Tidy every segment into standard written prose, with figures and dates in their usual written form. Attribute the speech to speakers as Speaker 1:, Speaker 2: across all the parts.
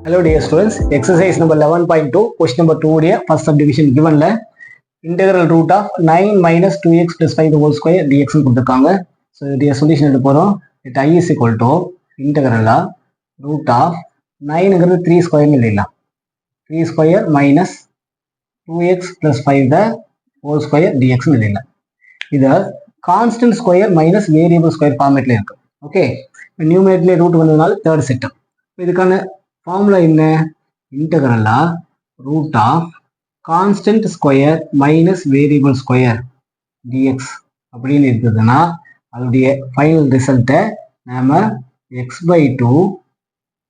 Speaker 1: Hello dear students, exercise number 11.2, question number 2 உடைய first subdivision givenல integral root of 9 minus 2x plus 5 the whole square dx கொடுத்திருக்காங்க. So இதுடைய solution எடுத்து போறோம். Let I is equal to integral root of 9ங்கிறது 3 square இல்லைலாம் 3 square minus 2x plus 5 the whole square dx இல்லைலாம் இது constant square minus variable square formatல இருக்கு. Okay, நியூமரேட்டர்ல root வந்ததுனால third set. இதுக்கான formula என்ன? இன்டெக்ரலா root of constant square minus variable square dx அப்படின்னு இருந்ததுன்னா அதோடைய ஃபைனல் ரிசல்ட்டை நாம x by two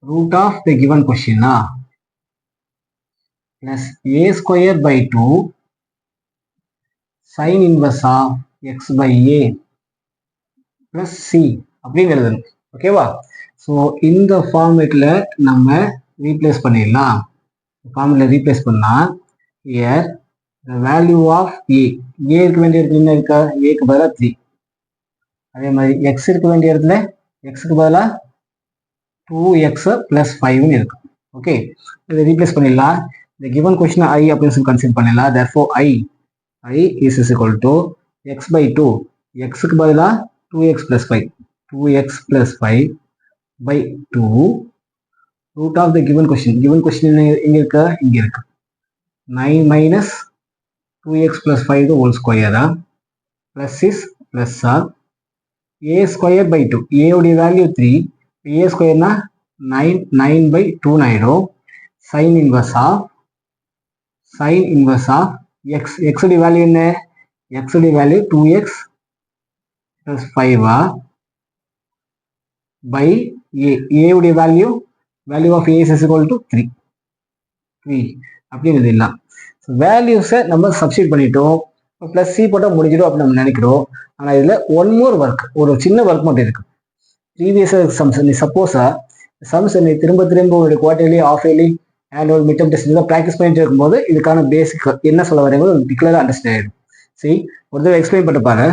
Speaker 1: root of the given கொஸ்டினா plus a square by two sine inverse of x by a plus c அப்படின்னு எழுதணும். ஓகேவா? ஸோ இந்த ஃபார்மேட்ல நம்ம ரீப்ளேஸ் பண்ணிடலாம். ஃபார்முலா ரீப்ளேஸ் பண்ணா here the value of a இருக்க வேண்டிய இடத்துல என்ன இருக்கா? ஏக்கு பதிலாக 3. அதே மாதிரி எக்ஸ் இருக்க வேண்டிய இடத்துல எக்ஸுக்கு பதிலாக 2x plus 5 இருக்கு. ஓகே, இதை ரீப்ளேஸ் பண்ணிடலாம். இந்த கிவன் கொஸ்டின் ஐ அப்படின்னு சொல்லி கன்சிடர் பண்ணிடலாம். therefore i is equal to x by 2, எக்ஸுக்கு பதிலாக 2x plus 5, 2x plus 5 by 2 root of the given question எங்க இருக்கு? இங்க இருக்கு. 9 minus 2x plus 5 the whole square plus is plus a square by 2. a உடைய value 3, a square na 9 by 2 ஆயிடும். sin inverse of x உடைய value என்ன? x உடைய value 2x plus 5 by a உடைய value of a is equal to 3 அப்படின்னு எழுதிடலாம். வேல்யூஸை நம்ம சப்ஸ்டிட் பண்ணிட்டோம். பிளஸ் சி போட்டால் முடிஞ்சிடும் அப்படின்னு நம்ம நினைக்கிறோம். ஆனால் இதில் ஒன் மோர் ஒர்க், ஒரு சின்ன ஒர்க் மட்டும் இருக்கு. ப்ரீவியஸ் சம்ஸ் நீ சப்போஸா சம்ஸ் நீ திரும்ப ஒரு quarterly, half yearly, annual, mid term test இதெல்லாம் ப்ராக்டிஸ் பண்ணிட்டு இருக்கும்போது இதுக்கான பேசிக் என்ன சொல்ல வரீங்களோ டிக்ளராக அண்டர்ஸ்டாண்ட் ஆகிடும். சரி, ஒரு தடவை எக்ஸ்பிளைன் பண்ணிட்டு பாரு.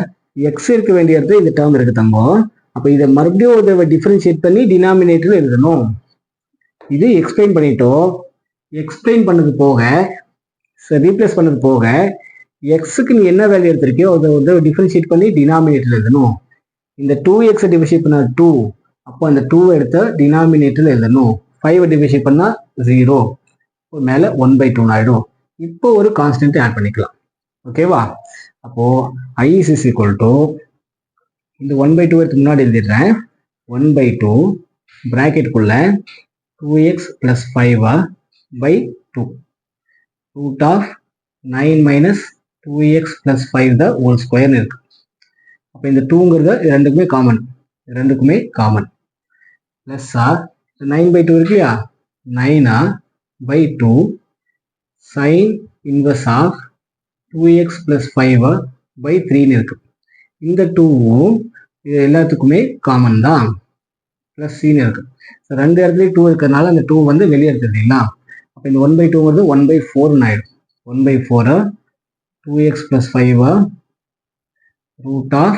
Speaker 1: எக்ஸ் இருக்க வேண்டிய இடத்துல இந்த டேர்ம் இருக்கு தங்கம். அப்போ இதை மறுபடியும் ஒரு தடவை டிஃபரன்ஷியேட் பண்ணி டினாமினேட்டர்ல எழுதணும். இது எக்ஸ்பிளைன் பண்ணிட்டோம். எக்ஸ்பிளைன் பண்ணது போக ரீப்ளேஸ் பண்ணது போக எக்ஸுக்கு நீ என்ன வேல்யூ எடுத்திருக்கியோ அதை வந்து டிஃபரன்ஷியேட் பண்ணி டினாமினேட்டர்ல எழுதணும். இந்த 2x டிஃபரன்ஷியேட் பண்ண 2, அப்போ அந்த 2 எடுத்து டினாமினேட்டர்ல எழுதணும். 5 டிஃபரன்ஷியேட் பண்ணா 0, மேல 1/2 ஆயிடும். இப்போ ஒரு கான்ஸ்டன்ட் ஆட் பண்ணிக்கலாம். ஓகேவா? அப்போ i is equal to இந்த 1/2 எடுத்து முன்னாடி எழுதிடுறேன். 1/2 பிராக்கெட்டுக்குள்ள 2x plus 5 by 2 root of 9 minus 2x plus 5 the whole square இருக்கு. அப்போ இந்த 2ங்கிறது ரெண்டுக்குமே காமன் பிளஸ் 9/2 இருக்கு இல்லையா? 9 by 2 sin inverse of 2x plus 5 by 3 இருக்கு. இந்த 2வும் இது எல்லாத்துக்குமே காமன் தான். பிளஸ் சின்னு இருக்கு. ரெண்டு இடத்துலயும் 2 இருக்கிறதுனால அந்த 2 வந்து வெளியே எடுத்துட்டீங்களா? அப்போ இந்த 1/2 1/4 ஆயிடும். 1/4 2x plus 5 root of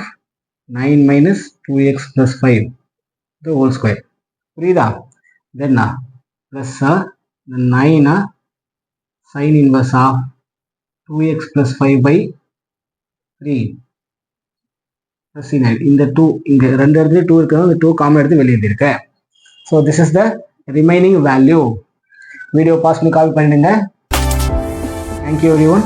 Speaker 1: 9 minus 2x plus 5 the whole square. புரியுதா? தென் plus 9 sin inverse of 2x plus 5 by 3 plus இந்த 2 இங்க ரெண்டு இடத்துல 2 இருக்கிறது, அந்த 2 காமன் எடுத்து வெளியே எடுத்திருக்க. So this is the remaining value. Video pass பண்ணி கால் பண்ணிடுங்க. Thank you everyone.